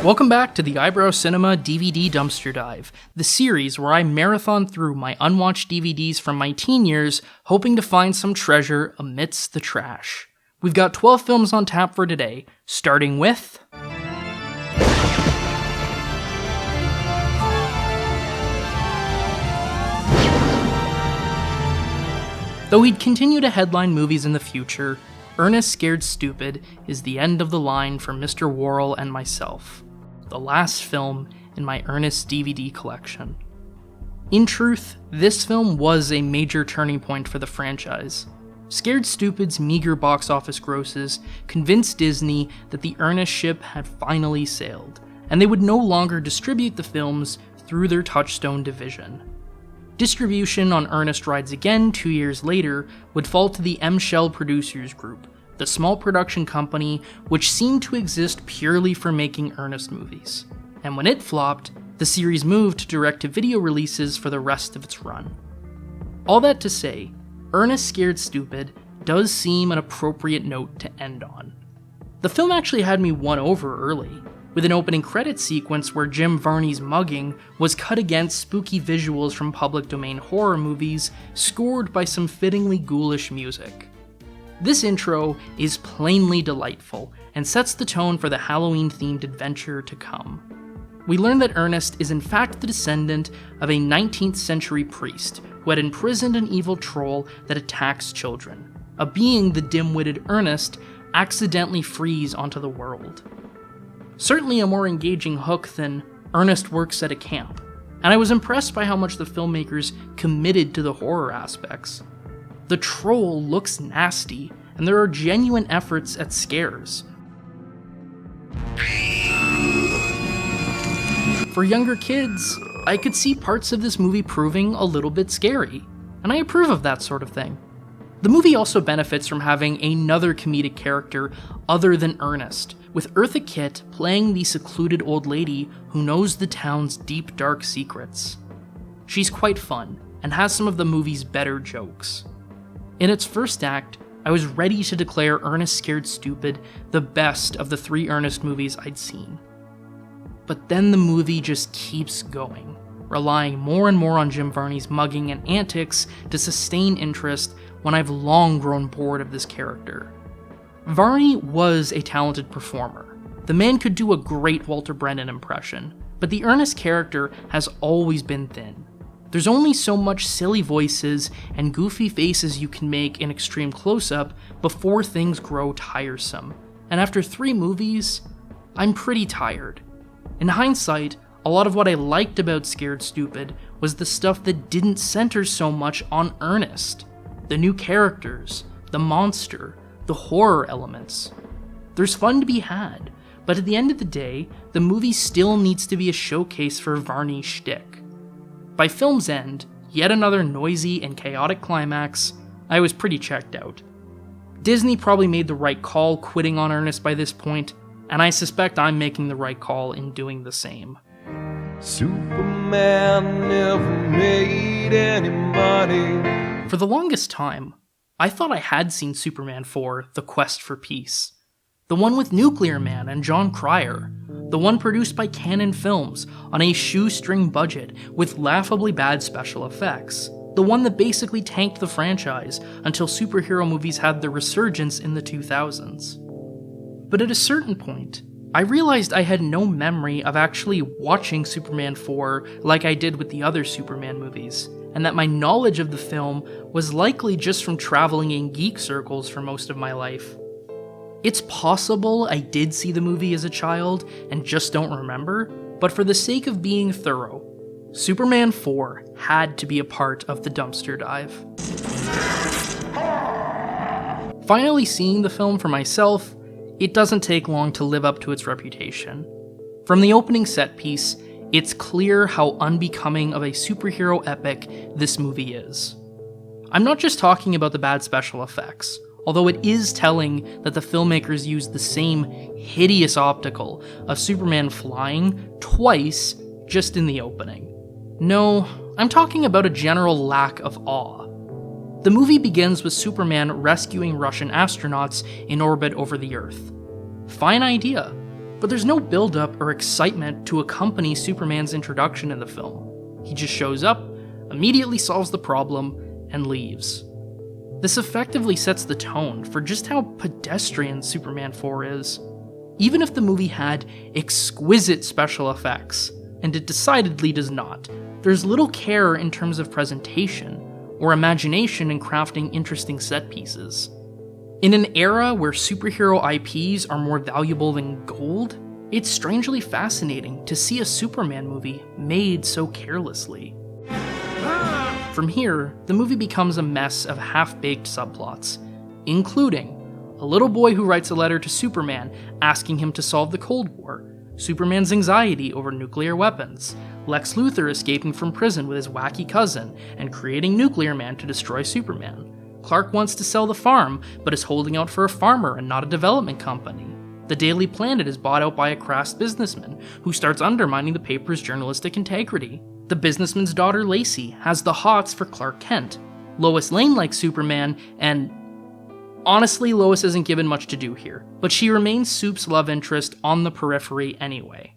Welcome back to the Eyebrow Cinema DVD Dumpster Dive, the series where I marathon through my unwatched DVDs from my teen years, hoping to find some treasure amidst the trash. We've got 12 films on tap for today, starting with... Though he'd continue to headline movies in the future, Ernest Scared Stupid is the end of the line for Mr. Worrell and myself, the last film in my Ernest DVD collection. In truth, this film was a major turning point for the franchise. Scared Stupid's meager box office grosses convinced Disney that the Ernest ship had finally sailed, and they would no longer distribute the films through their Touchstone division. Distribution on Ernest Rides Again 2 years later would fall to the M-Shell Producers Group, the small production company which seemed to exist purely for making Ernest movies. And when it flopped, the series moved to direct-to-video releases for the rest of its run. All that to say, Ernest Scared Stupid does seem an appropriate note to end on. The film actually had me won over early, with an opening credits sequence where Jim Varney's mugging was cut against spooky visuals from public domain horror movies, scored by some fittingly ghoulish music. This intro is plainly delightful, and sets the tone for the Halloween-themed adventure to come. We learn that Ernest is in fact the descendant of a 19th century priest who had imprisoned an evil troll that attacks children, a being the dim-witted Ernest accidentally frees onto the world. Certainly a more engaging hook than Ernest works at a camp, and I was impressed by how much the filmmakers committed to the horror aspects. The troll looks nasty, and there are genuine efforts at scares. For younger kids, I could see parts of this movie proving a little bit scary, and I approve of that sort of thing. The movie also benefits from having another comedic character other than Ernest, with Eartha Kitt playing the secluded old lady who knows the town's deep, dark secrets. She's quite fun, and has some of the movie's better jokes. In its first act, I was ready to declare Ernest Scared Stupid the best of the 3 Ernest movies I'd seen. But then the movie just keeps going, relying more and more on Jim Varney's mugging and antics to sustain interest when I've long grown bored of this character. Varney was a talented performer. The man could do a great Walter Brennan impression, but the Ernest character has always been thin. There's only so much silly voices and goofy faces you can make in extreme close-up before things grow tiresome, and after 3 movies, I'm pretty tired. In hindsight, a lot of what I liked about Scared Stupid was the stuff that didn't center so much on Ernest. The new characters, the monster, the horror elements. There's fun to be had, but at the end of the day, the movie still needs to be a showcase for Varney's shtick. By film's end, yet another noisy and chaotic climax, I was pretty checked out. Disney probably made the right call quitting on Ernest by this point, and I suspect I'm making the right call in doing the same. Superman never made any money. For the longest time, I thought I had seen Superman 4, The Quest for Peace. The one with Nuclear Man and John Cryer. The one produced by Cannon Films on a shoestring budget with laughably bad special effects. The one that basically tanked the franchise until superhero movies had their resurgence in the 2000s. But at a certain point, I realized I had no memory of actually watching Superman 4 like I did with the other Superman movies, and that my knowledge of the film was likely just from traveling in geek circles for most of my life. It's possible I did see the movie as a child and just don't remember, but for the sake of being thorough, Superman 4 had to be a part of the dumpster dive. Finally seeing the film for myself, it doesn't take long to live up to its reputation. From the opening set piece, it's clear how unbecoming of a superhero epic this movie is. I'm not just talking about the bad special effects, although it is telling that the filmmakers used the same hideous optical of Superman flying twice just in the opening. No, I'm talking about a general lack of awe. The movie begins with Superman rescuing Russian astronauts in orbit over the Earth. Fine idea. But there's no build-up or excitement to accompany Superman's introduction in the film. He just shows up, immediately solves the problem, and leaves. This effectively sets the tone for just how pedestrian Superman 4 is. Even if the movie had exquisite special effects, and it decidedly does not, there's little care in terms of presentation, or imagination in crafting interesting set pieces. In an era where superhero IPs are more valuable than gold, it's strangely fascinating to see a Superman movie made so carelessly. From here, the movie becomes a mess of half-baked subplots, including a little boy who writes a letter to Superman asking him to solve the Cold War, Superman's anxiety over nuclear weapons, Lex Luthor escaping from prison with his wacky cousin and creating Nuclear Man to destroy Superman. Clark wants to sell the farm, but is holding out for a farmer and not a development company. The Daily Planet is bought out by a crass businessman who starts undermining the paper's journalistic integrity. The businessman's daughter Lacey has the hots for Clark Kent. Lois Lane likes Superman, and honestly, Lois isn't given much to do here, but she remains Soup's love interest on the periphery anyway.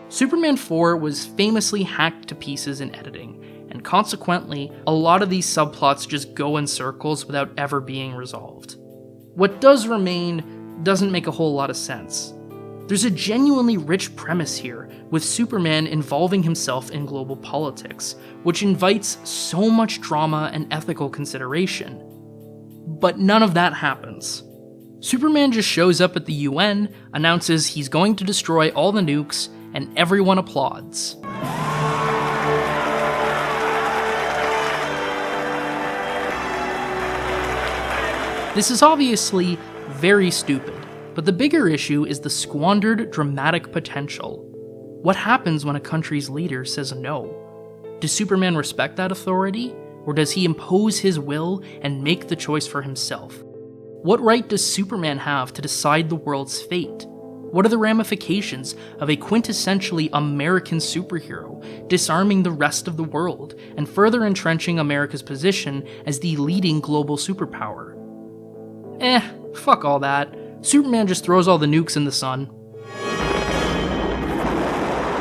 Superman 4 was famously hacked to pieces in editing, and consequently, a lot of these subplots just go in circles without ever being resolved. What does remain doesn't make a whole lot of sense. There's a genuinely rich premise here, with Superman involving himself in global politics, which invites so much drama and ethical consideration. But none of that happens. Superman just shows up at the UN, announces he's going to destroy all the nukes, and everyone applauds. This is obviously very stupid, but the bigger issue is the squandered dramatic potential. What happens when a country's leader says no? Does Superman respect that authority, or does he impose his will and make the choice for himself? What right does Superman have to decide the world's fate? What are the ramifications of a quintessentially American superhero disarming the rest of the world and further entrenching America's position as the leading global superpower? Fuck all that. Superman just throws all the nukes in the sun.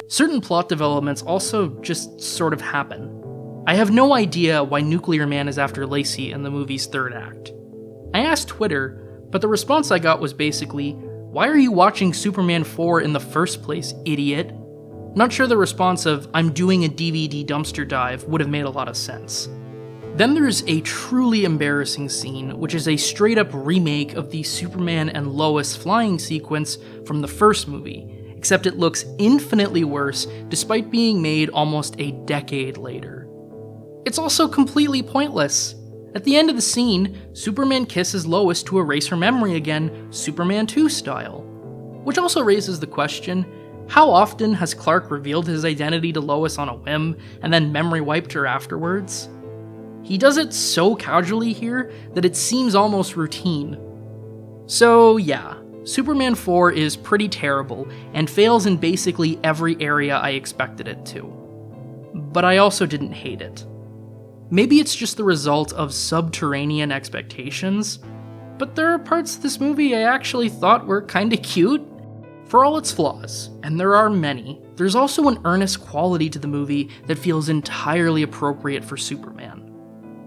Certain plot developments also just sort of happen. I have no idea why Nuclear Man is after Lacey in the movie's third act. I asked Twitter, but the response I got was basically, "Why are you watching Superman 4 in the first place, idiot?" Not sure the response of, "I'm doing a DVD dumpster dive" would have made a lot of sense. Then there's a truly embarrassing scene, which is a straight-up remake of the Superman and Lois flying sequence from the first movie, except it looks infinitely worse despite being made almost a decade later. It's also completely pointless. At the end of the scene, Superman kisses Lois to erase her memory again, Superman 2 style. Which also raises the question, how often has Clark revealed his identity to Lois on a whim and then memory wiped her afterwards? He does it so casually here that it seems almost routine. So yeah, Superman 4 is pretty terrible and fails in basically every area I expected it to. But I also didn't hate it. Maybe it's just the result of subterranean expectations, but there are parts of this movie I actually thought were kinda cute. For all its flaws, and there are many, there's also an earnest quality to the movie that feels entirely appropriate for Superman.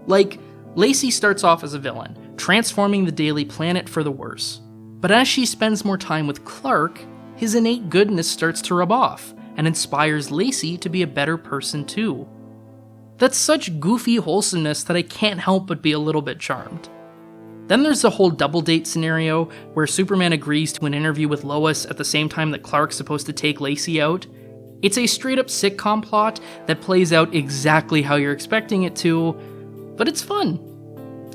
Like, Lacey starts off as a villain, transforming the Daily Planet for the worse. But as she spends more time with Clark, his innate goodness starts to rub off, and inspires Lacey to be a better person too. That's such goofy wholesomeness that I can't help but be a little bit charmed. Then there's the whole double date scenario, where Superman agrees to an interview with Lois at the same time that Clark's supposed to take Lacey out. It's a straight up sitcom plot that plays out exactly how you're expecting it to, but it's fun.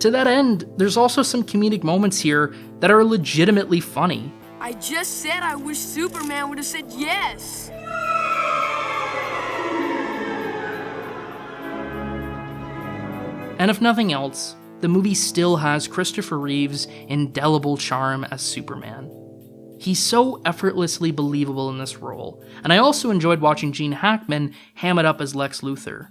To that end, there's also some comedic moments here that are legitimately funny. I just said I wish Superman would have said yes. And if nothing else, the movie still has Christopher Reeve's indelible charm as Superman. He's so effortlessly believable in this role, and I also enjoyed watching Gene Hackman ham it up as Lex Luthor.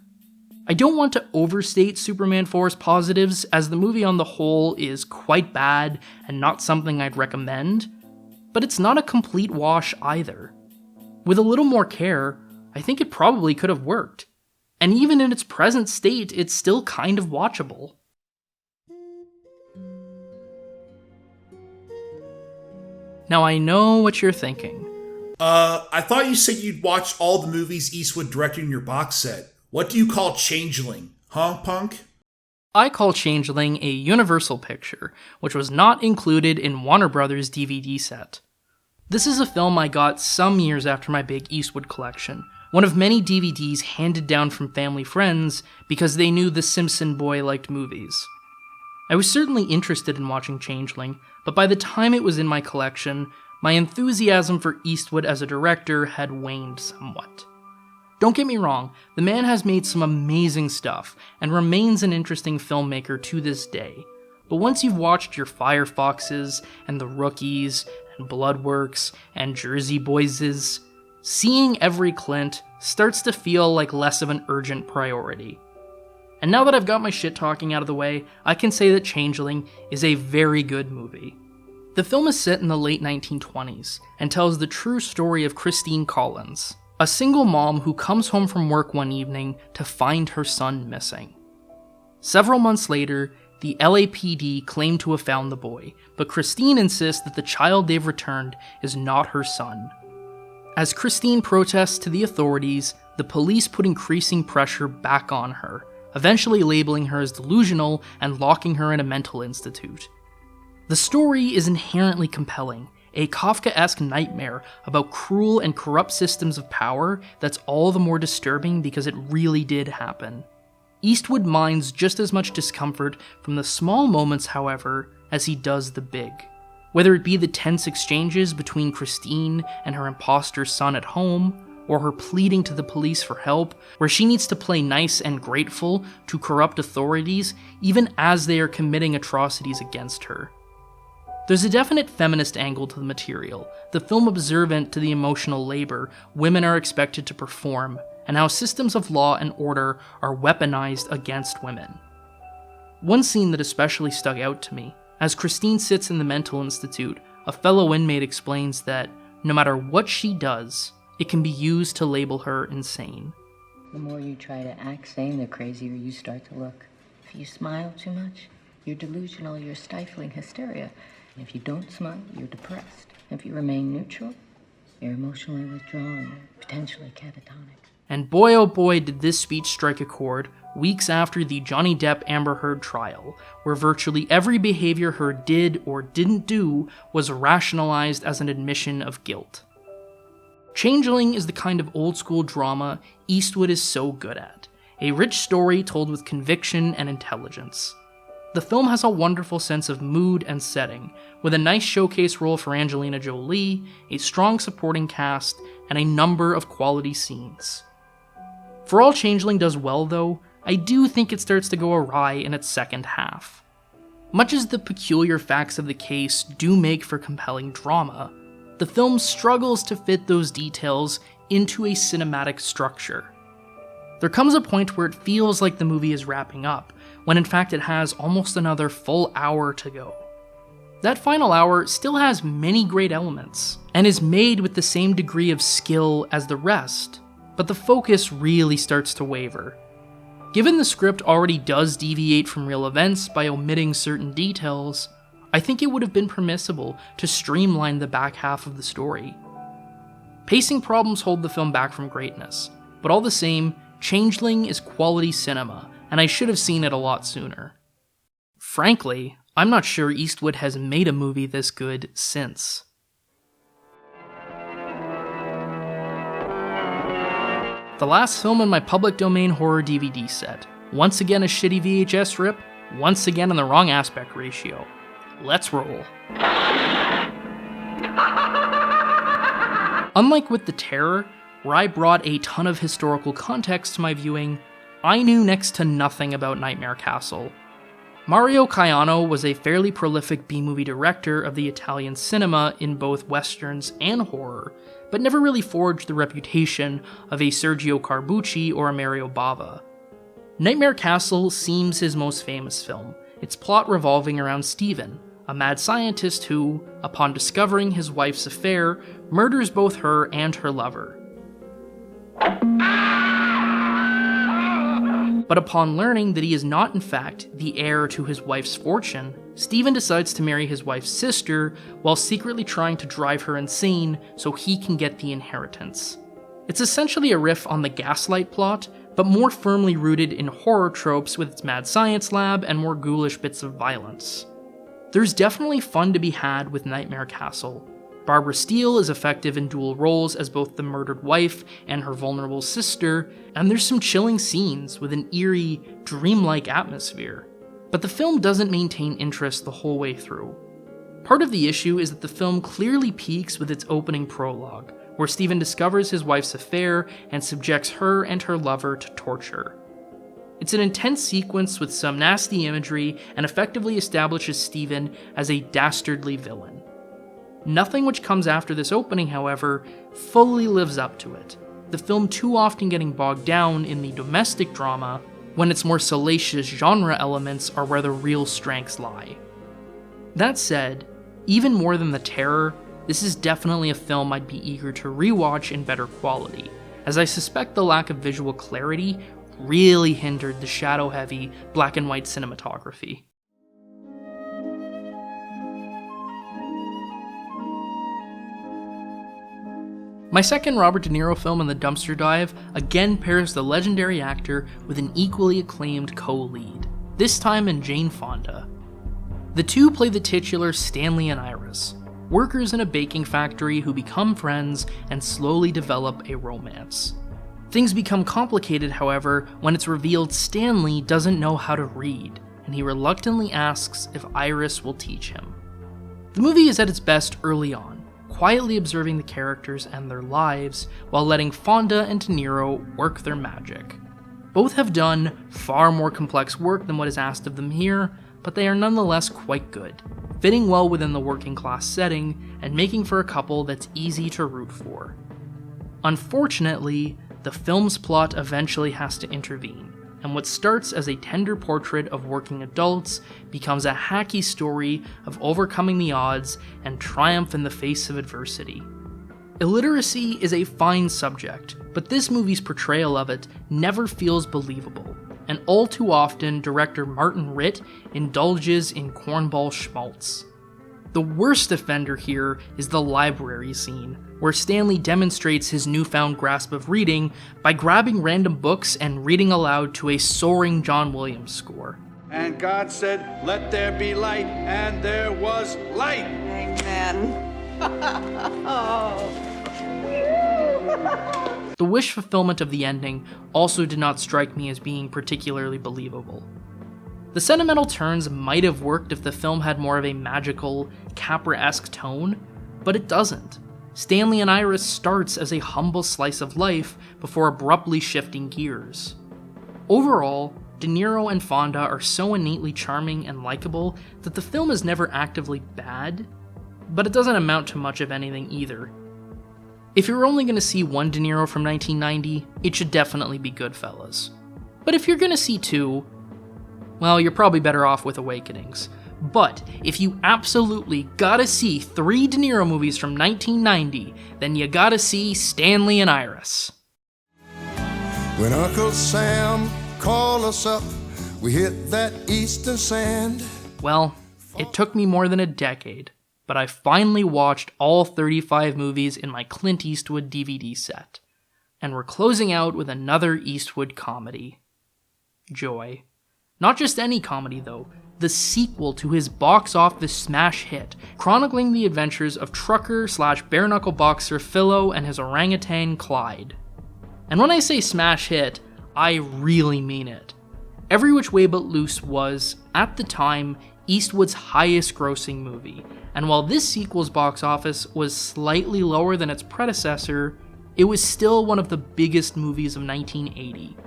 I don't want to overstate Superman 4's positives, as the movie on the whole is quite bad and not something I'd recommend, But it's not a complete wash either. With a little more care, I think it probably could have worked. And even in its present state, it's still kind of watchable. Now I know what you're thinking. I thought you said you'd watch all the movies Eastwood directed in your box set. What do you call Changeling? Huh, punk? I call Changeling a Universal picture, which was not included in Warner Brothers' DVD set. This is a film I got some years after my big Eastwood collection, one of many DVDs handed down from family friends because they knew the Simpson boy liked movies. I was certainly interested in watching Changeling, but by the time it was in my collection, my enthusiasm for Eastwood as a director had waned somewhat. Don't get me wrong, the man has made some amazing stuff and remains an interesting filmmaker to this day. But once you've watched your Firefoxes and The Rookies and Bloodworks and Jersey Boyses, seeing every Clint starts to feel like less of an urgent priority. And now that I've got my shit talking out of the way, I can say that Changeling is a very good movie. The film is set in the late 1920s and tells the true story of Christine Collins, a single mom who comes home from work one evening to find her son missing. Several months later, the LAPD claim to have found the boy, but Christine insists that the child they've returned is not her son. As Christine protests to the authorities, the police put increasing pressure back on her, eventually labeling her as delusional and locking her in a mental institute. The story is inherently compelling, a Kafkaesque nightmare about cruel and corrupt systems of power that's all the more disturbing because it really did happen. Eastwood mines just as much discomfort from the small moments, however, as he does the big. Whether it be the tense exchanges between Christine and her imposter son at home, or her pleading to the police for help, where she needs to play nice and grateful to corrupt authorities even as they are committing atrocities against her. There's a definite feminist angle to the material, the film observant to the emotional labor women are expected to perform, and how systems of law and order are weaponized against women. One scene that especially stuck out to me, as Christine sits in the mental institute, a fellow inmate explains that no matter what she does, it can be used to label her insane. The more you try to act sane, the crazier you start to look. If you smile too much, you're delusional, you're stifling hysteria. If you don't smile, you're depressed. If you remain neutral, you're emotionally withdrawn, potentially catatonic. And boy oh boy did this speech strike a chord weeks after the Johnny Depp Amber Heard trial, where virtually every behavior Heard did or didn't do was rationalized as an admission of guilt. Changeling is the kind of old-school drama Eastwood is so good at, a rich story told with conviction and intelligence. The film has a wonderful sense of mood and setting, with a nice showcase role for Angelina Jolie, a strong supporting cast, and a number of quality scenes. For all Changeling does well though, I do think it starts to go awry in its second half. Much as the peculiar facts of the case do make for compelling drama, the film struggles to fit those details into a cinematic structure. There comes a point where it feels like the movie is wrapping up, when in fact it has almost another full hour to go. That final hour still has many great elements, and is made with the same degree of skill as the rest, but the focus really starts to waver. Given the script already does deviate from real events by omitting certain details, I think it would have been permissible to streamline the back half of the story. Pacing problems hold the film back from greatness, but all the same, Changeling is quality cinema, and I should have seen it a lot sooner. Frankly, I'm not sure Eastwood has made a movie this good since. The last film in my public domain horror DVD set. Once again a shitty VHS rip, once again in the wrong aspect ratio. Let's roll. Unlike with The Terror, where I brought a ton of historical context to my viewing, I knew next to nothing about Nightmare Castle. Mario Caiano was a fairly prolific B-movie director of the Italian cinema in both westerns and horror, but never really forged the reputation of a Sergio Corbucci or a Mario Bava. Nightmare Castle seems his most famous film, its plot revolving around Stephen, a mad scientist who, upon discovering his wife's affair, murders both her and her lover. But upon learning that he is not in fact the heir to his wife's fortune, Stephen decides to marry his wife's sister while secretly trying to drive her insane so he can get the inheritance. It's essentially a riff on the Gaslight plot, but more firmly rooted in horror tropes with its mad science lab and more ghoulish bits of violence. There's definitely fun to be had with Nightmare Castle. Barbara Steele is effective in dual roles as both the murdered wife and her vulnerable sister, and there's some chilling scenes with an eerie, dreamlike atmosphere. But the film doesn't maintain interest the whole way through. Part of the issue is that the film clearly peaks with its opening prologue, where Stephen discovers his wife's affair and subjects her and her lover to torture. It's an intense sequence with some nasty imagery and effectively establishes Stephen as a dastardly villain. Nothing which comes after this opening, however, fully lives up to it, the film too often getting bogged down in the domestic drama when its more salacious genre elements are where the real strengths lie. That said, even more than the terror, this is definitely a film I'd be eager to rewatch in better quality, as I suspect the lack of visual clarity really hindered the shadow-heavy, black and white cinematography. My second Robert De Niro film in the dumpster dive again pairs the legendary actor with an equally acclaimed co-lead, this time in Jane Fonda. The two play the titular Stanley and Iris, workers in a baking factory who become friends and slowly develop a romance. Things become complicated, however, when it's revealed Stanley doesn't know how to read, and he reluctantly asks if Iris will teach him. The movie is at its best early on, quietly observing the characters and their lives while letting Fonda and De Niro work their magic. Both have done far more complex work than what is asked of them here, but they are nonetheless quite good, fitting well within the working class setting and making for a couple that's easy to root for. Unfortunately, the film's plot eventually has to intervene, and what starts as a tender portrait of working adults becomes a hacky story of overcoming the odds and triumph in the face of adversity. Illiteracy is a fine subject, but this movie's portrayal of it never feels believable, and all too often director Martin Ritt indulges in cornball schmaltz. The worst offender here is the library scene, where Stanley demonstrates his newfound grasp of reading by grabbing random books and reading aloud to a soaring John Williams score. And God said, "Let there be light," and there was light. Amen. The wish fulfillment of the ending also did not strike me as being particularly believable. The sentimental turns might have worked if the film had more of a magical, Capra-esque tone, but it doesn't. Stanley and Iris starts as a humble slice of life before abruptly shifting gears. Overall, De Niro and Fonda are so innately charming and likable that the film is never actively bad, but it doesn't amount to much of anything either. If you're only going to see one De Niro from 1990, it should definitely be Goodfellas. But if you're going to see two, well, you're probably better off with Awakenings. But if you absolutely gotta see 3 De Niro movies from 1990, then you gotta see Stanley and Iris. When Uncle Sam called us up, we hit that eastern sand. Well, it took me more than a decade, but I finally watched all 35 movies in my Clint Eastwood DVD set. And we're closing out with another Eastwood comedy. Joy. Not just any comedy, though, the sequel to his box office smash hit, chronicling the adventures of trucker/bare-knuckle boxer Philo and his orangutan Clyde. And when I say smash hit, I really mean it. Every Which Way But Loose was, at the time, Eastwood's highest grossing movie, and while this sequel's box office was slightly lower than its predecessor, it was still one of the biggest movies of 1980.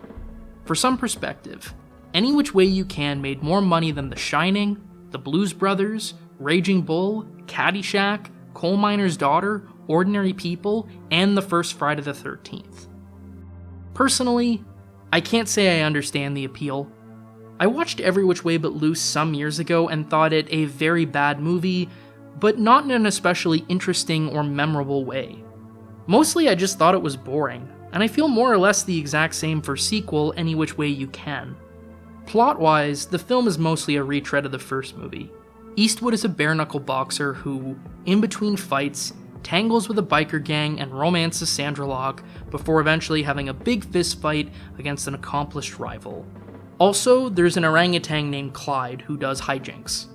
For some perspective, Any Which Way You Can made more money than The Shining, The Blues Brothers, Raging Bull, Caddyshack, Coal Miner's Daughter, Ordinary People, and the first Friday the 13th. Personally, I can't say I understand the appeal. I watched Every Which Way But Loose some years ago and thought it a very bad movie, but not in an especially interesting or memorable way. Mostly I just thought it was boring, and I feel more or less the exact same for sequel Any Which Way You Can. Plot-wise, the film is mostly a retread of the first movie. Eastwood is a bare-knuckle boxer who, in between fights, tangles with a biker gang and romances Sandra Locke before eventually having a big fist fight against an accomplished rival. Also, there's an orangutan named Clyde who does hijinks.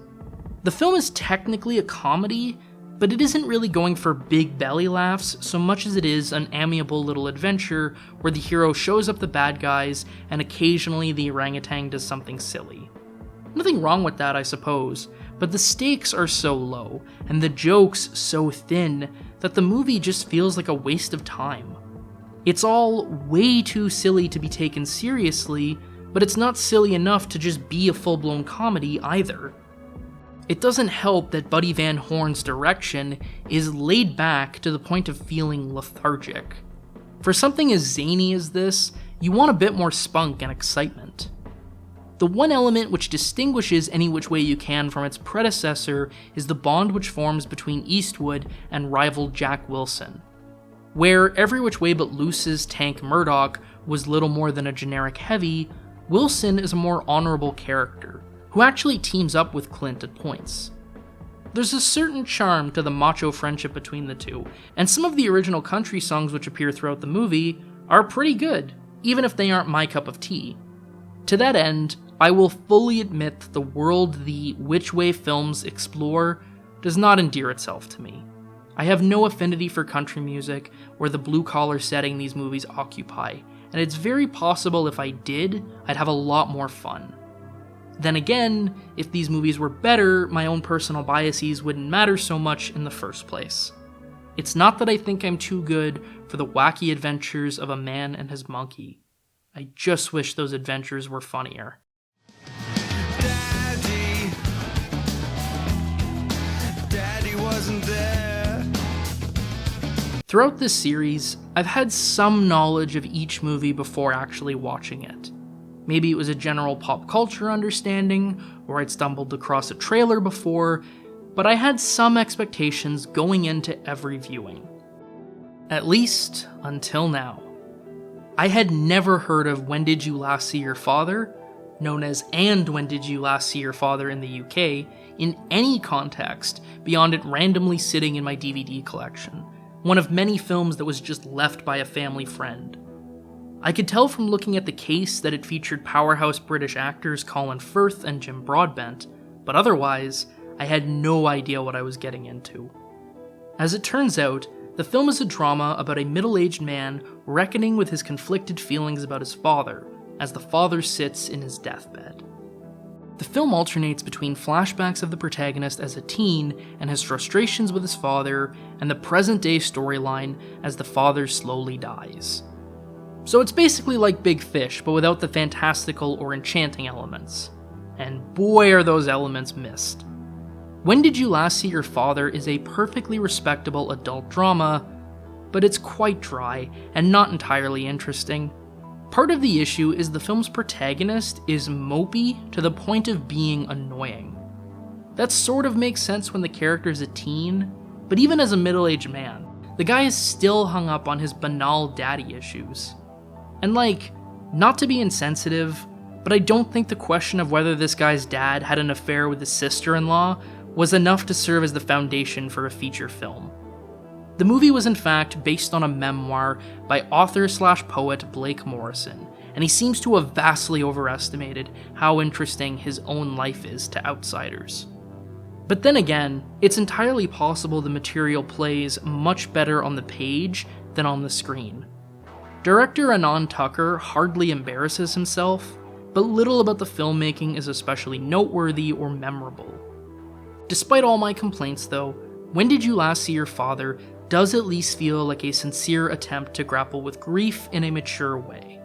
The film is technically a comedy, but it isn't really going for big belly laughs so much as it is an amiable little adventure where the hero shows up the bad guys and occasionally the orangutan does something silly. Nothing wrong with that, I suppose, but the stakes are so low and the jokes so thin that the movie just feels like a waste of time. It's all way too silly to be taken seriously, but it's not silly enough to just be a full-blown comedy either. It doesn't help that Buddy Van Horn's direction is laid back to the point of feeling lethargic. For something as zany as this, you want a bit more spunk and excitement. The one element which distinguishes Any Which Way You Can from its predecessor is the bond which forms between Eastwood and rival Jack Wilson. Where Every Which Way But Loose's Tank Murdoch was little more than a generic heavy, Wilson is a more honorable character, who actually teams up with Clint at points. There's a certain charm to the macho friendship between the two, and some of the original country songs which appear throughout the movie are pretty good, even if they aren't my cup of tea. To that end, I will fully admit that the world the Which Way films explore does not endear itself to me. I have no affinity for country music or the blue-collar setting these movies occupy, and it's very possible if I did, I'd have a lot more fun. Then again, if these movies were better, my own personal biases wouldn't matter so much in the first place. It's not that I think I'm too good for the wacky adventures of a man and his monkey. I just wish those adventures were funnier. Daddy wasn't there. Throughout this series, I've had some knowledge of each movie before actually watching it. Maybe it was a general pop culture understanding, or I'd stumbled across a trailer before, but I had some expectations going into every viewing. At least, until now. I had never heard of When Did You Last See Your Father, known as And When Did You Last See Your Father in the UK, in any context beyond it randomly sitting in my DVD collection, one of many films that was just left by a family friend. I could tell from looking at the case that it featured powerhouse British actors Colin Firth and Jim Broadbent, but otherwise, I had no idea what I was getting into. As it turns out, the film is a drama about a middle-aged man reckoning with his conflicted feelings about his father, as the father sits in his deathbed. The film alternates between flashbacks of the protagonist as a teen and his frustrations with his father, and the present-day storyline as the father slowly dies. So it's basically like Big Fish, but without the fantastical or enchanting elements. And boy are those elements missed. When Did You Last See Your Father is a perfectly respectable adult drama, but it's quite dry and not entirely interesting. Part of the issue is the film's protagonist is mopey to the point of being annoying. That sort of makes sense when the character's a teen, but even as a middle-aged man, the guy is still hung up on his banal daddy issues. And not to be insensitive, but I don't think the question of whether this guy's dad had an affair with his sister-in-law was enough to serve as the foundation for a feature film. The movie was in fact based on a memoir by author/poet Blake Morrison, and he seems to have vastly overestimated how interesting his own life is to outsiders. But then again, it's entirely possible the material plays much better on the page than on the screen. Director Anand Tucker hardly embarrasses himself, but little about the filmmaking is especially noteworthy or memorable. Despite all my complaints though, When Did You Last See Your Father does at least feel like a sincere attempt to grapple with grief in a mature way.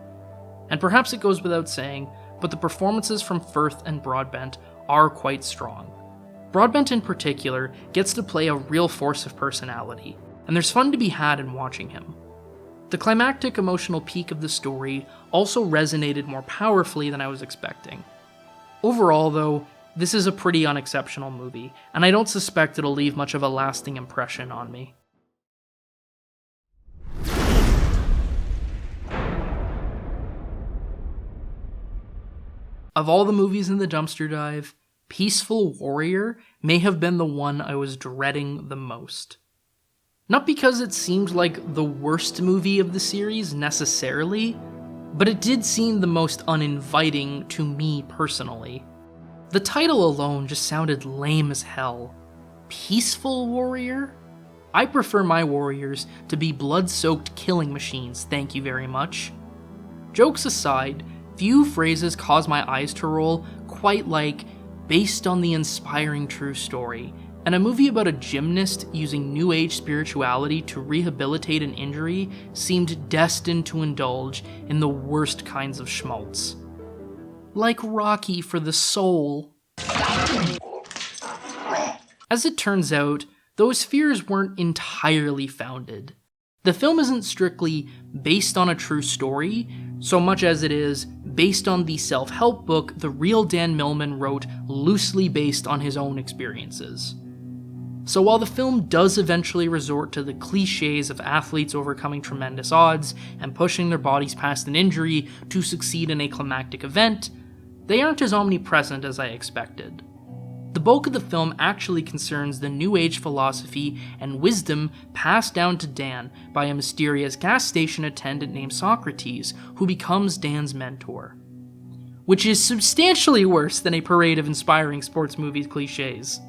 And perhaps it goes without saying, but the performances from Firth and Broadbent are quite strong. Broadbent in particular gets to play a real force of personality, and there's fun to be had in watching him. The climactic emotional peak of the story also resonated more powerfully than I was expecting. Overall, though, this is a pretty unexceptional movie, and I don't suspect it'll leave much of a lasting impression on me. Of all the movies in the dumpster dive, Peaceful Warrior may have been the one I was dreading the most. Not because it seemed like the worst movie of the series necessarily, but it did seem the most uninviting to me personally. The title alone just sounded lame as hell. Peaceful Warrior? I prefer my warriors to be blood-soaked killing machines, thank you very much. Jokes aside, few phrases cause my eyes to roll quite like based on the inspiring true story, and a movie about a gymnast using New Age spirituality to rehabilitate an injury seemed destined to indulge in the worst kinds of schmaltz. Like Rocky for the soul. As it turns out, those fears weren't entirely founded. The film isn't strictly based on a true story, so much as it is based on the self-help book the real Dan Millman wrote loosely based on his own experiences. So while the film does eventually resort to the cliches of athletes overcoming tremendous odds and pushing their bodies past an injury to succeed in a climactic event, they aren't as omnipresent as I expected. The bulk of the film actually concerns the New Age philosophy and wisdom passed down to Dan by a mysterious gas station attendant named Socrates, who becomes Dan's mentor. Which is substantially worse than a parade of inspiring sports movies cliches.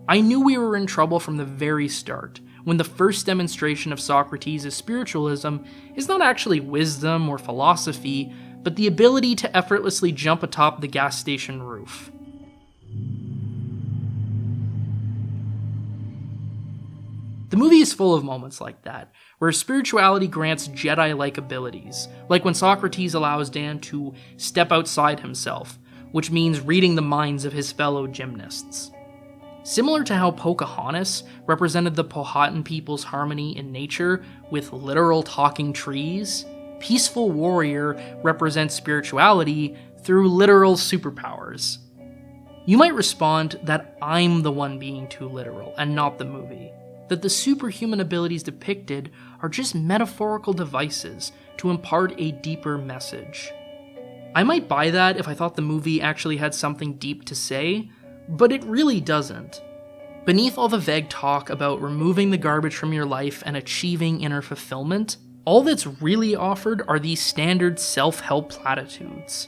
I knew we were in trouble from the very start, when the first demonstration of Socrates' spiritualism is not actually wisdom or philosophy, but the ability to effortlessly jump atop the gas station roof. The movie is full of moments like that, where spirituality grants Jedi-like abilities, like when Socrates allows Dan to step outside himself, which means reading the minds of his fellow gymnasts. Similar to how Pocahontas represented the Powhatan people's harmony in nature with literal talking trees, Peaceful Warrior represents spirituality through literal superpowers. You might respond that I'm the one being too literal and not the movie, that the superhuman abilities depicted are just metaphorical devices to impart a deeper message. I might buy that if I thought the movie actually had something deep to say, but it really doesn't. Beneath all the vague talk about removing the garbage from your life and achieving inner fulfillment, all that's really offered are these standard self-help platitudes.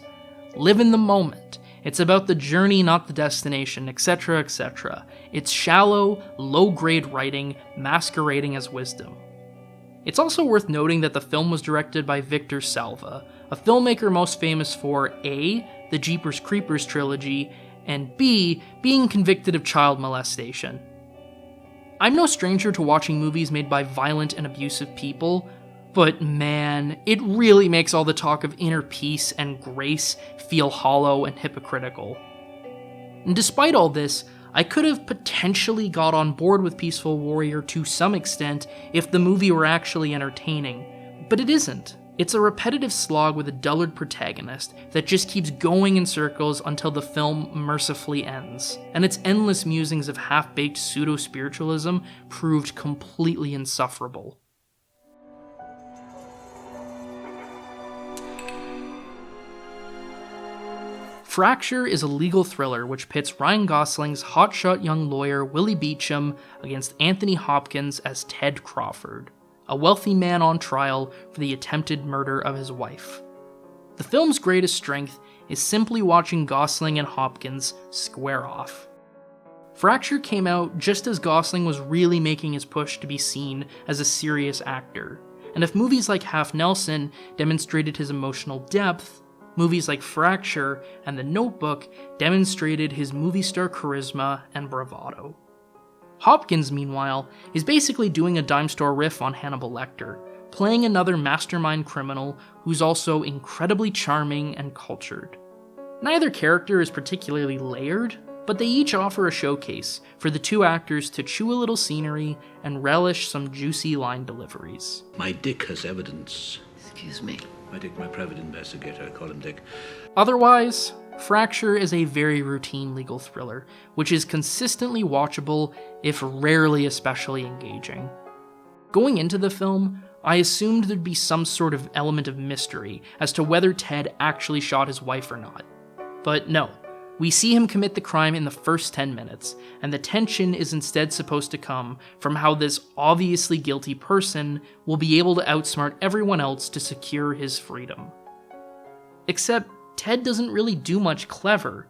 Live in the moment. It's about the journey, not the destination, etc., etc. It's shallow, low-grade writing masquerading as wisdom. It's also worth noting that the film was directed by Victor Salva, a filmmaker most famous for A, the Jeepers Creepers trilogy, and B, being convicted of child molestation. I'm no stranger to watching movies made by violent and abusive people, but man, it really makes all the talk of inner peace and grace feel hollow and hypocritical. And despite all this, I could have potentially got on board with Peaceful Warrior to some extent if the movie were actually entertaining, but it isn't. It's a repetitive slog with a dullard protagonist that just keeps going in circles until the film mercifully ends, and its endless musings of half-baked pseudo-spiritualism proved completely insufferable. Fracture is a legal thriller which pits Ryan Gosling's hotshot young lawyer Willie Beecham against Anthony Hopkins as Ted Crawford, a wealthy man on trial for the attempted murder of his wife. The film's greatest strength is simply watching Gosling and Hopkins square off. Fracture came out just as Gosling was really making his push to be seen as a serious actor, and if movies like Half Nelson demonstrated his emotional depth, movies like Fracture and The Notebook demonstrated his movie star charisma and bravado. Hopkins, meanwhile, is basically doing a dime store riff on Hannibal Lecter, playing another mastermind criminal who's also incredibly charming and cultured. Neither character is particularly layered, but they each offer a showcase for the two actors to chew a little scenery and relish some juicy line deliveries. My Dick has evidence. Excuse me. My Dick, my private investigator, I call him Dick. Otherwise, Fracture is a very routine legal thriller, which is consistently watchable, if rarely especially engaging. Going into the film, I assumed there'd be some sort of element of mystery as to whether Ted actually shot his wife or not. But no, we see him commit the crime in the first 10 minutes, and the tension is instead supposed to come from how this obviously guilty person will be able to outsmart everyone else to secure his freedom. Except, Ted doesn't really do much clever.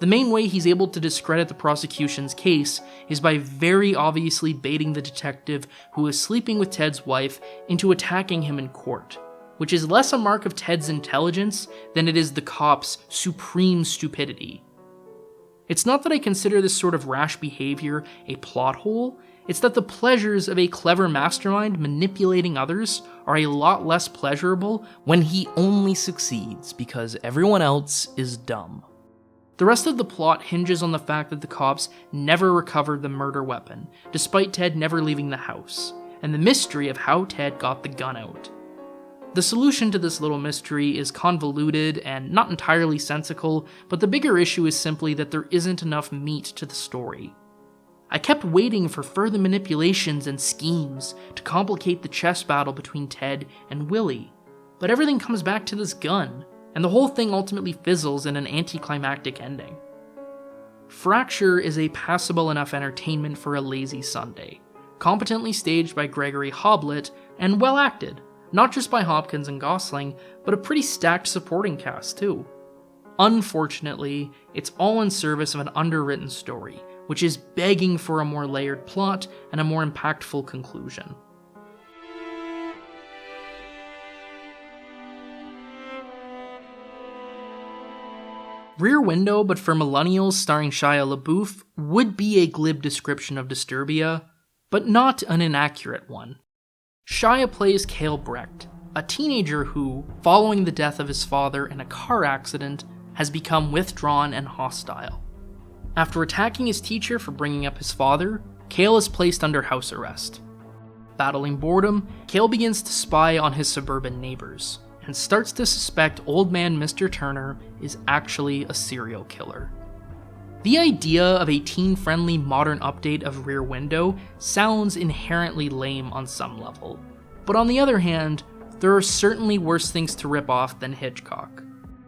The main way he's able to discredit the prosecution's case is by very obviously baiting the detective who is sleeping with Ted's wife into attacking him in court, which is less a mark of Ted's intelligence than it is the cop's supreme stupidity. It's not that I consider this sort of rash behavior a plot hole, it's that the pleasures of a clever mastermind manipulating others are a lot less pleasurable when he only succeeds because everyone else is dumb. The rest of the plot hinges on the fact that the cops never recovered the murder weapon, despite Ted never leaving the house, and the mystery of how Ted got the gun out. The solution to this little mystery is convoluted and not entirely sensical, but the bigger issue is simply that there isn't enough meat to the story. I kept waiting for further manipulations and schemes to complicate the chess battle between Ted and Willie, but everything comes back to this gun, and the whole thing ultimately fizzles in an anticlimactic ending. Fracture is a passable enough entertainment for a lazy Sunday, competently staged by Gregory Hoblit, and well acted, not just by Hopkins and Gosling, but a pretty stacked supporting cast too. Unfortunately, it's all in service of an underwritten story, which is begging for a more layered plot and a more impactful conclusion. Rear Window, but for millennials starring Shia LaBeouf, would be a glib description of Disturbia, but not an inaccurate one. Shia plays Cale Brecht, a teenager who, following the death of his father in a car accident, has become withdrawn and hostile. After attacking his teacher for bringing up his father, Cale is placed under house arrest. Battling boredom, Cale begins to spy on his suburban neighbors, and starts to suspect old man Mr. Turner is actually a serial killer. The idea of a teen-friendly modern update of Rear Window sounds inherently lame on some level, but on the other hand, there are certainly worse things to rip off than Hitchcock.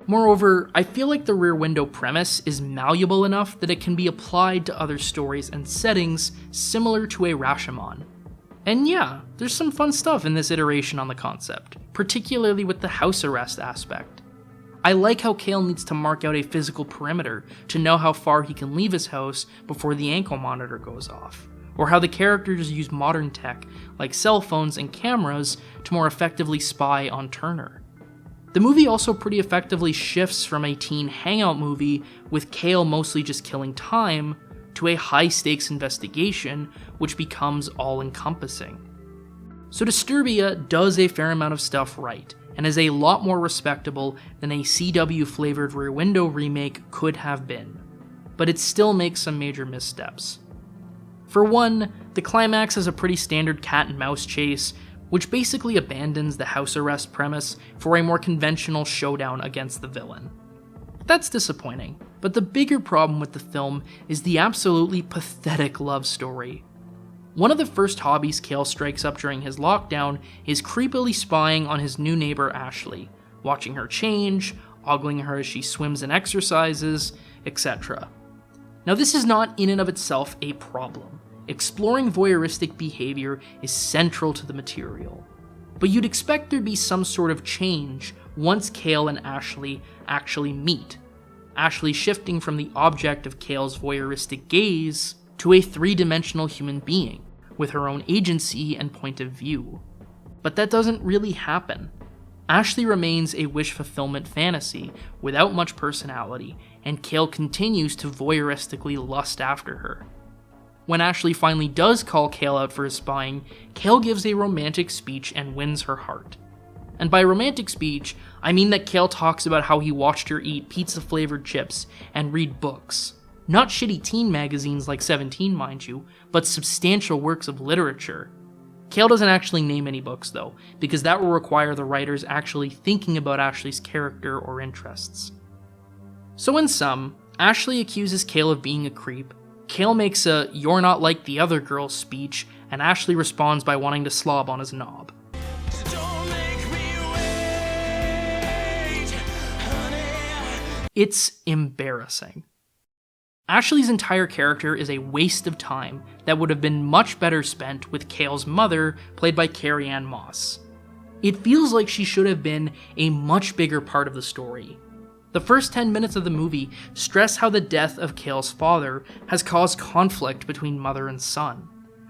Moreover, I feel like the Rear Window premise is malleable enough that it can be applied to other stories and settings similar to a Rashomon. And yeah, there's some fun stuff in this iteration on the concept, particularly with the house arrest aspect. I like how Cale needs to mark out a physical perimeter to know how far he can leave his house before the ankle monitor goes off, or how the characters use modern tech like cell phones and cameras to more effectively spy on Turner. The movie also pretty effectively shifts from a teen hangout movie with Cale mostly just killing time to a high-stakes investigation which becomes all-encompassing. So Disturbia does a fair amount of stuff right, and is a lot more respectable than a CW-flavored Rear Window remake could have been, but it still makes some major missteps. For one, the climax is a pretty standard cat-and-mouse chase, which basically abandons the house arrest premise for a more conventional showdown against the villain. That's disappointing, but the bigger problem with the film is the absolutely pathetic love story. One of the first hobbies Cale strikes up during his lockdown is creepily spying on his new neighbor Ashley, watching her change, ogling her as she swims and exercises, etc. Now this is not in and of itself a problem. Exploring voyeuristic behavior is central to the material. But you'd expect there'd be some sort of change once Cale and Ashley actually meet. Ashley shifting from the object of Cale's voyeuristic gaze to a three-dimensional human being, with her own agency and point of view. But that doesn't really happen. Ashley remains a wish fulfillment fantasy without much personality, and Cale continues to voyeuristically lust after her. When Ashley finally does call Cale out for his spying, Cale gives a romantic speech and wins her heart. And by romantic speech, I mean that Cale talks about how he watched her eat pizza-flavored chips and read books. Not shitty teen magazines like 17, mind you, but substantial works of literature. Cale doesn't actually name any books though, because that will require the writers actually thinking about Ashley's character or interests. So in sum, Ashley accuses Cale of being a creep, Cale makes a "you're not like the other girls" speech, and Ashley responds by wanting to slob on his knob. Don't make me wait, honey. It's embarrassing. Ashley's entire character is a waste of time that would have been much better spent with Cale's mother, played by Carrie-Anne Moss. It feels like she should have been a much bigger part of the story. The first 10 minutes of the movie stress how the death of Cale's father has caused conflict between mother and son,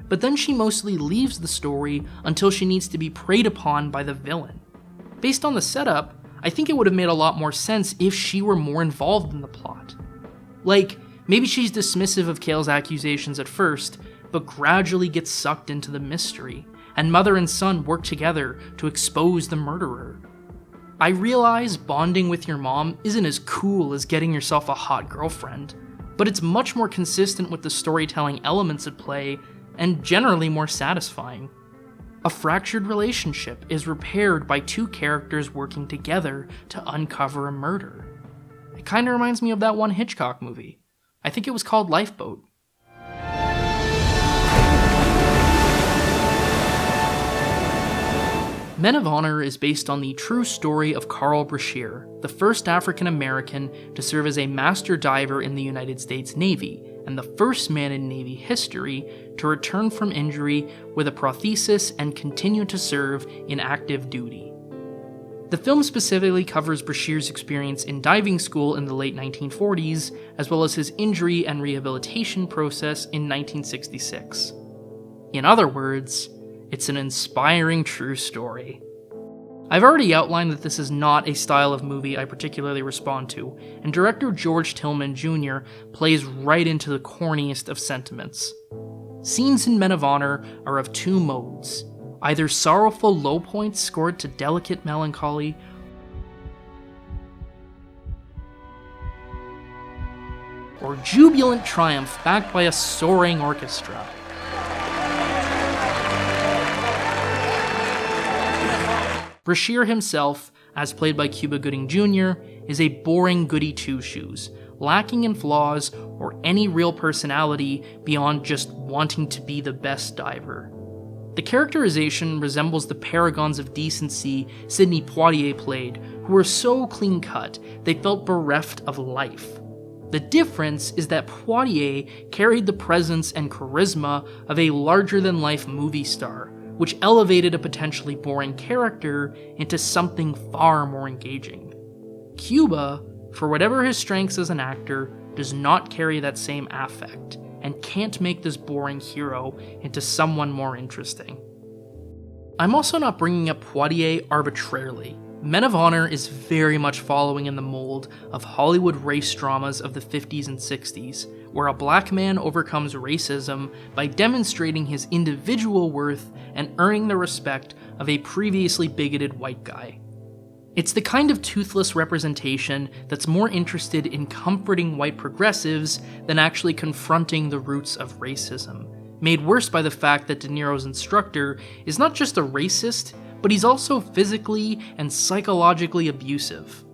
but then she mostly leaves the story until she needs to be preyed upon by the villain. Based on the setup, I think it would have made a lot more sense if she were more involved in the plot. Like, maybe she's dismissive of Cale's accusations at first, but gradually gets sucked into the mystery, and mother and son work together to expose the murderer. I realize bonding with your mom isn't as cool as getting yourself a hot girlfriend, but it's much more consistent with the storytelling elements at play, and generally more satisfying. A fractured relationship is repaired by two characters working together to uncover a murder. It kinda reminds me of that one Hitchcock movie. I think it was called Lifeboat. Men of Honor is based on the true story of Carl Brashear, the first African American to serve as a master diver in the United States Navy, and the first man in Navy history to return from injury with a prosthesis and continue to serve in active duty. The film specifically covers Brashear's experience in diving school in the late 1940s, as well as his injury and rehabilitation process in 1966. In other words, it's an inspiring true story. I've already outlined that this is not a style of movie I particularly respond to, and director George Tillman Jr. plays right into the corniest of sentiments. Scenes in Men of Honor are of two modes, either sorrowful low points scored to delicate melancholy, or jubilant triumph backed by a soaring orchestra. Brashear himself, as played by Cuba Gooding Jr., is a boring goody two-shoes, lacking in flaws or any real personality beyond just wanting to be the best diver. The characterization resembles the paragons of decency Sidney Poitier played, who were so clean-cut they felt bereft of life. The difference is that Poitier carried the presence and charisma of a larger-than-life movie star, which elevated a potentially boring character into something far more engaging. Cuba, for whatever his strengths as an actor, does not carry that same affect, and can't make this boring hero into someone more interesting. I'm also not bringing up Poitier arbitrarily. Men of Honor is very much following in the mold of Hollywood race dramas of the 50s and 60s, where a black man overcomes racism by demonstrating his individual worth and earning the respect of a previously bigoted white guy. It's the kind of toothless representation that's more interested in comforting white progressives than actually confronting the roots of racism, made worse by the fact that De Niro's instructor is not just a racist, but he's also physically and psychologically abusive.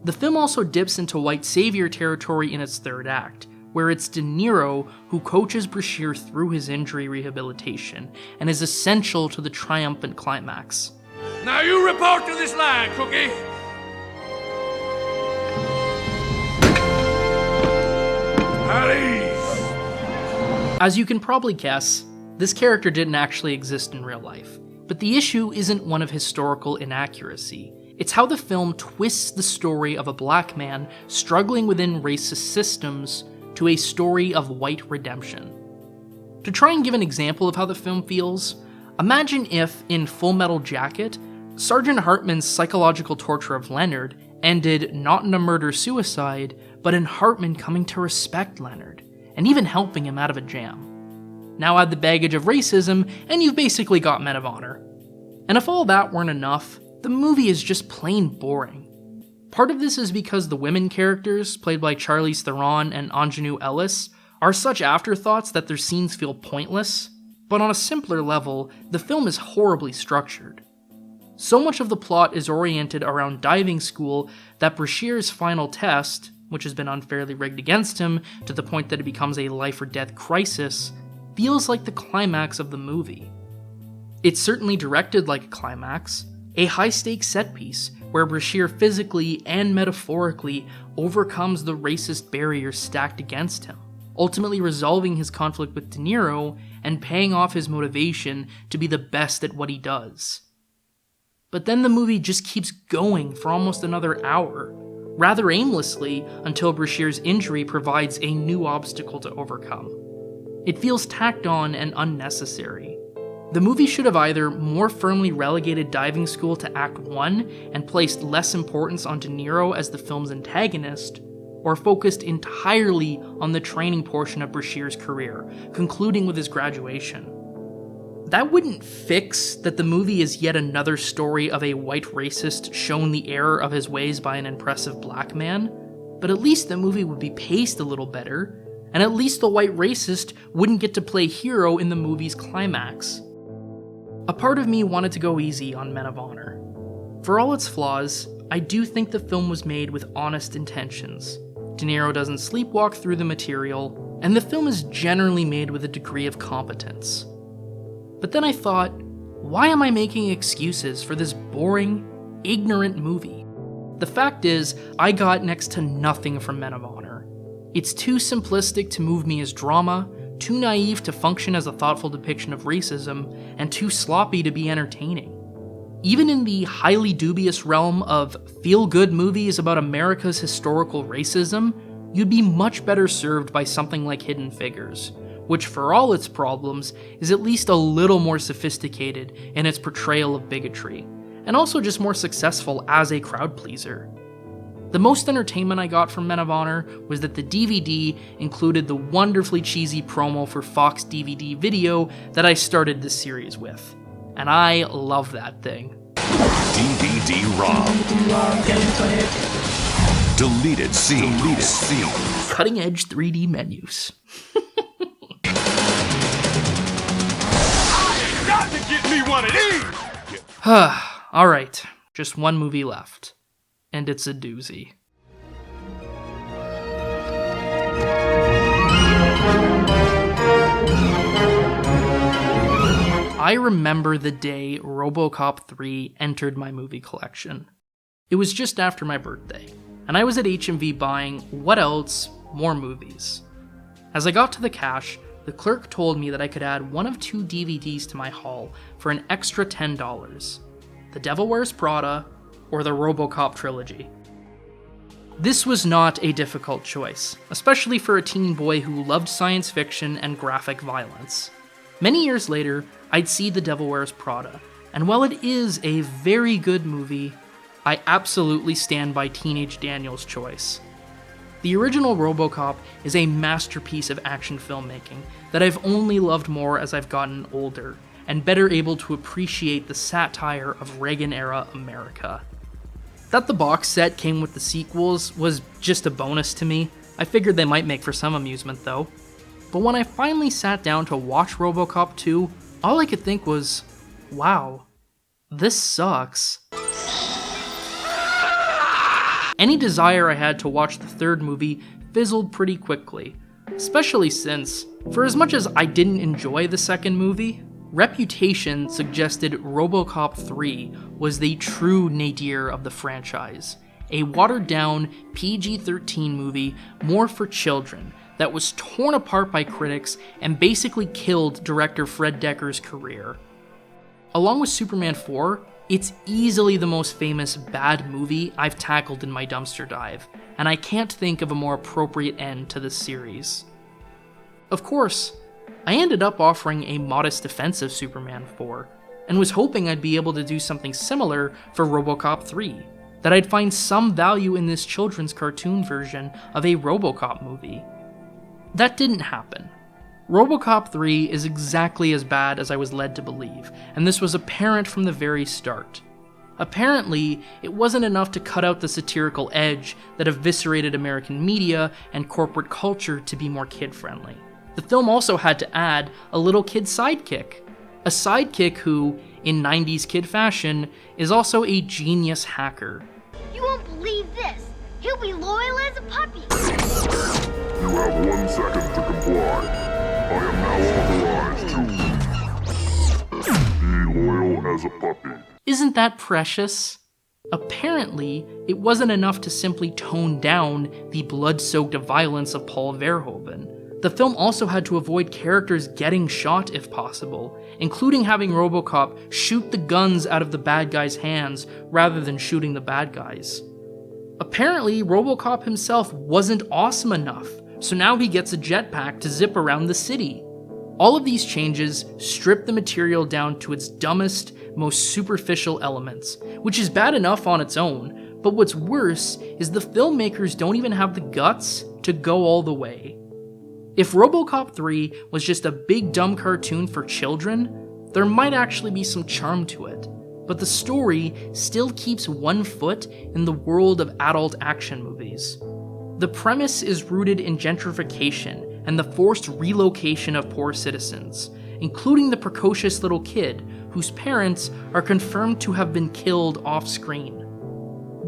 The film also dips into white savior territory in its third act, where it's De Niro who coaches Brashear through his injury rehabilitation and is essential to the triumphant climax. Now you report to this line, Cookie. At ease. As you can probably guess, this character didn't actually exist in real life, but the issue isn't one of historical inaccuracy. It's how the film twists the story of a black man struggling within racist systems to a story of white redemption. To try and give an example of how the film feels, imagine if, in Full Metal Jacket, Sergeant Hartman's psychological torture of Leonard ended not in a murder-suicide, but in Hartman coming to respect Leonard, and even helping him out of a jam. Now add the baggage of racism, and you've basically got Men of Honor. And if all that weren't enough, the movie is just plain boring. Part of this is because the women characters, played by Charlize Theron and Anjanou Ellis, are such afterthoughts that their scenes feel pointless, but on a simpler level, the film is horribly structured. So much of the plot is oriented around diving school that Brashear's final test, which has been unfairly rigged against him to the point that it becomes a life or death crisis, feels like the climax of the movie. It's certainly directed like a climax, a high-stakes set piece where Brashear physically and metaphorically overcomes the racist barriers stacked against him, ultimately resolving his conflict with De Niro and paying off his motivation to be the best at what he does. But then the movie just keeps going for almost another hour, rather aimlessly, until Brashear's injury provides a new obstacle to overcome. It feels tacked on and unnecessary. The movie should have either more firmly relegated diving school to Act 1 and placed less importance on De Niro as the film's antagonist, or focused entirely on the training portion of Brashear's career, concluding with his graduation. That wouldn't fix that the movie is yet another story of a white racist shown the error of his ways by an impressive black man, but at least the movie would be paced a little better, and at least the white racist wouldn't get to play hero in the movie's climax. A part of me wanted to go easy on Men of Honor. For all its flaws, I do think the film was made with honest intentions. De Niro doesn't sleepwalk through the material, and the film is generally made with a degree of competence. But then I thought, why am I making excuses for this boring, ignorant movie? The fact is, I got next to nothing from Men of Honor. It's too simplistic to move me as drama, too naive to function as a thoughtful depiction of racism, and too sloppy to be entertaining. Even in the highly dubious realm of feel-good movies about America's historical racism, you'd be much better served by something like Hidden Figures, which for all its problems is at least a little more sophisticated in its portrayal of bigotry, and also just more successful as a crowd pleaser. The most entertainment I got from Men of Honor was that the DVD included the wonderfully cheesy promo for Fox DVD Video that I started this series with. And I love that thing. DVD ROM. Deleted scenes. Cutting edge 3D menus. Got to get me one of these! Alright, just one movie left. And it's a doozy. I remember the day RoboCop 3 entered my movie collection. It was just after my birthday, and I was at HMV buying, what else, more movies. As I got to the cash, the clerk told me that I could add one of 2 DVDs to my haul for an extra $10. The Devil Wears Prada, or the RoboCop trilogy. This was not a difficult choice, especially for a teen boy who loved science fiction and graphic violence. Many years later, I'd see The Devil Wears Prada, and while it is a very good movie, I absolutely stand by Teenage Daniel's choice. The original RoboCop is a masterpiece of action filmmaking that I've only loved more as I've gotten older, and better able to appreciate the satire of Reagan-era America. That the box set came with the sequels was just a bonus to me. I figured they might make for some amusement though. But when I finally sat down to watch RoboCop 2, all I could think was, wow, this sucks. Any desire I had to watch the third movie fizzled pretty quickly, especially since, for as much as I didn't enjoy the second movie, reputation suggested RoboCop 3 was the true nadir of the franchise, a watered-down PG-13 movie more for children that was torn apart by critics and basically killed director Fred Decker's career. Along with Superman 4, it's easily the most famous bad movie I've tackled in my dumpster dive, and I can't think of a more appropriate end to this series. Of course, I ended up offering a modest defense of Superman 4, and was hoping I'd be able to do something similar for RoboCop 3, that I'd find some value in this children's cartoon version of a RoboCop movie. That didn't happen. RoboCop 3 is exactly as bad as I was led to believe, and this was apparent from the very start. Apparently, it wasn't enough to cut out the satirical edge that eviscerated American media and corporate culture to be more kid-friendly. The film also had to add a little kid sidekick. A sidekick who, in 90s kid fashion, is also a genius hacker. You won't believe this. He'll be loyal as a puppy. You have 1 second to comply. I am now authorized to be loyal as a puppy. Isn't that precious? Apparently, it wasn't enough to simply tone down the blood-soaked violence of Paul Verhoeven. The film also had to avoid characters getting shot if possible, including having RoboCop shoot the guns out of the bad guys' hands rather than shooting the bad guys. Apparently, RoboCop himself wasn't awesome enough, so now he gets a jetpack to zip around the city. All of these changes strip the material down to its dumbest, most superficial elements, which is bad enough on its own, but what's worse is the filmmakers don't even have the guts to go all the way. If RoboCop 3 was just a big dumb cartoon for children, there might actually be some charm to it, but the story still keeps one foot in the world of adult action movies. The premise is rooted in gentrification and the forced relocation of poor citizens, including the precocious little kid whose parents are confirmed to have been killed off-screen.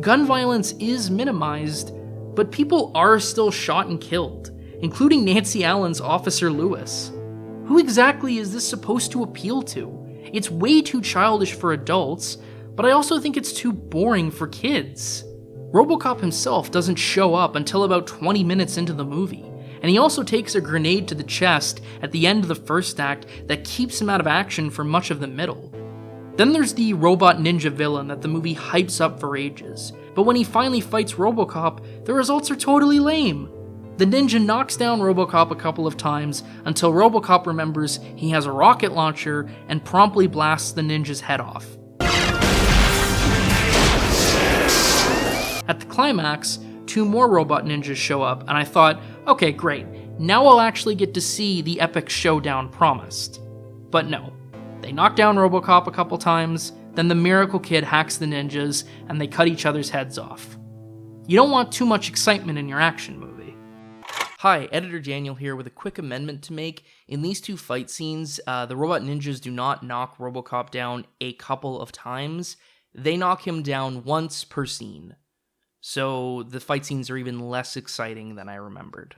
Gun violence is minimized, but people are still shot and killed, including Nancy Allen's Officer Lewis. Who exactly is this supposed to appeal to? It's way too childish for adults, but I also think it's too boring for kids. RoboCop himself doesn't show up until about 20 minutes into the movie, and he also takes a grenade to the chest at the end of the first act that keeps him out of action for much of the middle. Then there's the robot ninja villain that the movie hypes up for ages, but when he finally fights RoboCop, the results are totally lame. The ninja knocks down RoboCop a couple of times until RoboCop remembers he has a rocket launcher and promptly blasts the ninja's head off. At the climax, 2 more robot ninjas show up, and I thought, okay, great, now I'll actually get to see the epic showdown promised. But no, they knock down RoboCop a couple times, then the Miracle Kid hacks the ninjas, and they cut each other's heads off. You don't want too much excitement in your action movie. Hi, Editor Daniel here with a quick amendment to make. In these 2 fight scenes, the robot ninjas do not knock RoboCop down a couple of times. They knock him down once per scene. So the fight scenes are even less exciting than I remembered.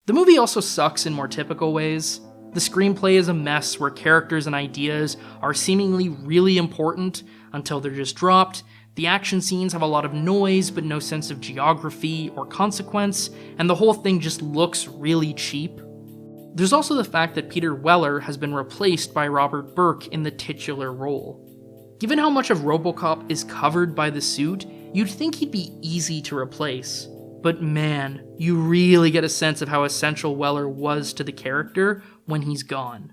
The movie also sucks in more typical ways. The screenplay is a mess where characters and ideas are seemingly really important until they're just dropped. The action scenes have a lot of noise but no sense of geography or consequence, and the whole thing just looks really cheap. There's also the fact that Peter Weller has been replaced by Robert Burke in the titular role. Given how much of RoboCop is covered by the suit, you'd think he'd be easy to replace. But man, you really get a sense of how essential Weller was to the character when he's gone.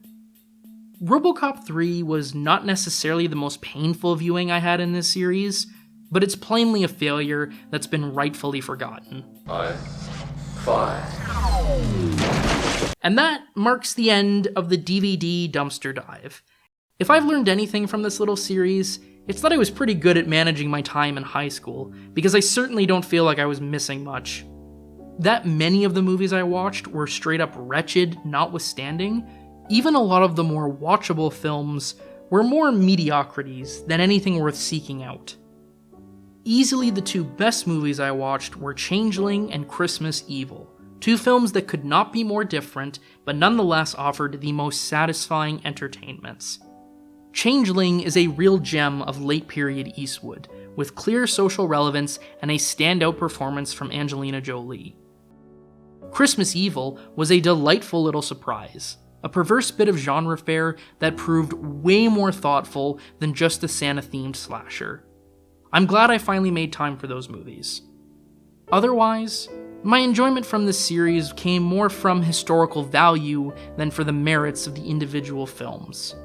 RoboCop 3 was not necessarily the most painful viewing I had in this series, but it's plainly a failure that's been rightfully forgotten. And that marks the end of the DVD dumpster dive. If I've learned anything from this little series, it's that I was pretty good at managing my time in high school, because I certainly don't feel like I was missing much. That many of the movies I watched were straight up wretched, notwithstanding, even a lot of the more watchable films were more mediocrities than anything worth seeking out. Easily the 2 best movies I watched were Changeling and Christmas Evil, 2 films that could not be more different, but nonetheless offered the most satisfying entertainments. Changeling is a real gem of late-period Eastwood, with clear social relevance and a standout performance from Angelina Jolie. Christmas Evil was a delightful little surprise, a perverse bit of genre fare that proved way more thoughtful than just a Santa-themed slasher. I'm glad I finally made time for those movies. Otherwise, my enjoyment from this series came more from historical value than for the merits of the individual films.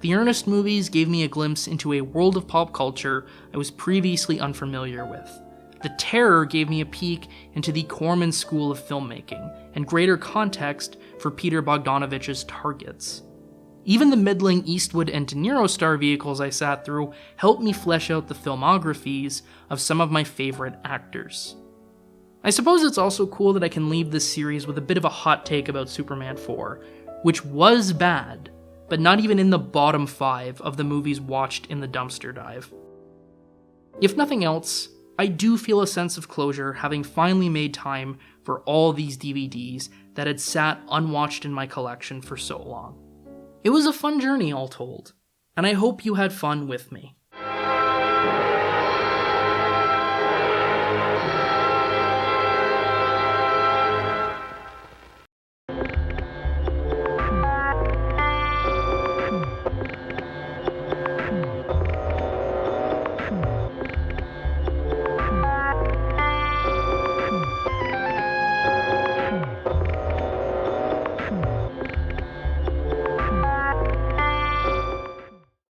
The Ernest movies gave me a glimpse into a world of pop culture I was previously unfamiliar with. The Terror gave me a peek into the Corman School of filmmaking and greater context for Peter Bogdanovich's targets. Even the middling Eastwood and De Niro star vehicles I sat through helped me flesh out the filmographies of some of my favorite actors. I suppose it's also cool that I can leave this series with a bit of a hot take about Superman 4, which was bad, but not even in the bottom 5 of the movies watched in the dumpster dive. If nothing else, I do feel a sense of closure having finally made time for all these DVDs that had sat unwatched in my collection for so long. It was a fun journey all told, and I hope you had fun with me.